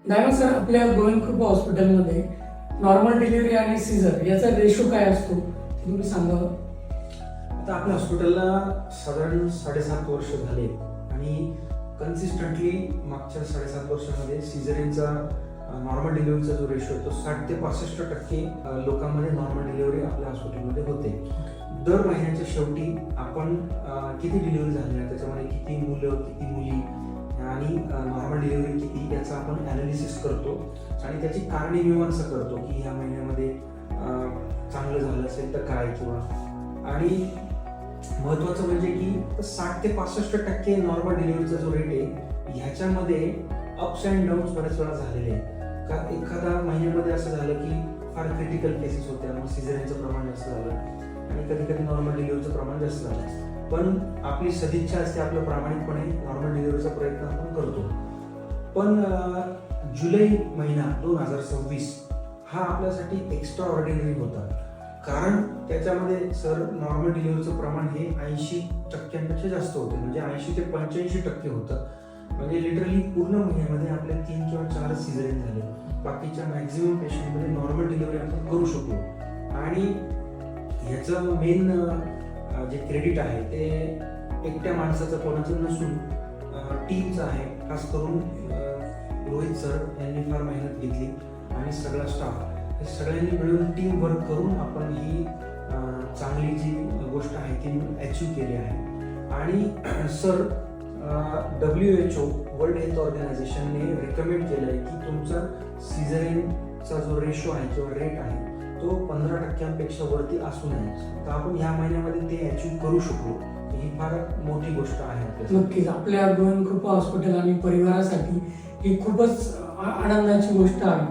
Diamond sir, आपल्या गोविंदकृपा हॉस्पिटलमध्ये normal delivery आणि सीझर याचा रेशो काय असतो ते तुम्ही सांगावं. आता आपल्या हॉस्पिटलला साधारण 7.5 वर्ष झाले आणि कन्सिस्टंटली मागच्या 7.5 वर्षामध्ये सिझरिनचा नॉर्मल डिलिव्हरीचा जो रेशो आहे तो 60 ते 65% लोकांमध्ये नॉर्मल डिलिव्हरी आपल्या हॉस्पिटलमध्ये होते. दर महिन्याच्या शेवटी आपण किती डिलिव्हरी झाल्या, त्याच्यामध्ये किती मुलं किती मुली आणि नॉर्मल डिलिव्हरी किती याचा आपण ॲनालिसिस करतो आणि त्याची कारणे मीमांसा करतो की ह्या महिन्यामध्ये चांगलं झालं असेल तर काय, किंवा आणि महत्त्वाचं म्हणजे की 60 ते 65% नॉर्मल डिलिव्हरीचा जो रेट आहे ह्याच्यामध्ये अप्स अँड डाऊन्स बऱ्याच वेळा झालेले आहेत. का एखादा महिन्यामध्ये असं झालं की फार क्रिटिकल केसेस होत्या, मग सिझरिनचं प्रमाण जास्त झालं आणि कधी कधी नॉर्मल डिलिव्हरीचं प्रमाण जास्त झालं. पण आपली सदिच्छा असते, आपलं प्रामाणिकपणे नॉर्मल डिलिव्हरीचा प्रयत्न आपण करतो. पण जुलै महिना 2026 हा आपल्यासाठी एक्स्ट्रा ऑर्डिनरी होता, कारण त्याच्यामध्ये सर नॉर्मल डिलिव्हरीचं प्रमाण हे 80% जास्त होते, म्हणजे 80 ते 85% होतं. म्हणजे लिटरली पूर्ण महिन्यामध्ये आपले 3 किंवा 4 सिझरिन झाले. बाकीच्या मॅक्झिमम पेशंटमध्ये नॉर्मल डिलिव्हरी आपण करू शकलो. आणि ह्याचं मेन जे क्रेडिट आहे ते एकट्या माणसाचं कोणाचं नसून टीमचं आहे. खास करून रोहित सर यांनी फार मेहनत घेतली आणि सगळा स्टाफ हे सगळ्यांनी मिळून टीम वर्क करून आपण ही चांगली जी गोष्ट आहे ती अचीव केली आहे. आणि सर WHO वर्ल्ड हेल्थ ऑर्गनायझेशनने रिकमेंड केलं आहे की तुमचा सिझरिनचा जो रेशो आहे किंवा रेट आहे तो 15% वरती असू नये. तर आपण ह्या महिन्यामध्ये ते अचीव करू शकलो, ही फार मोठी गोष्ट आहे आपल्यासाठी. नक्कीच आपल्या गोविंदकृपा हॉस्पिटल आणि परिवारासाठी ही खूपच आनंदाची गोष्ट आहे.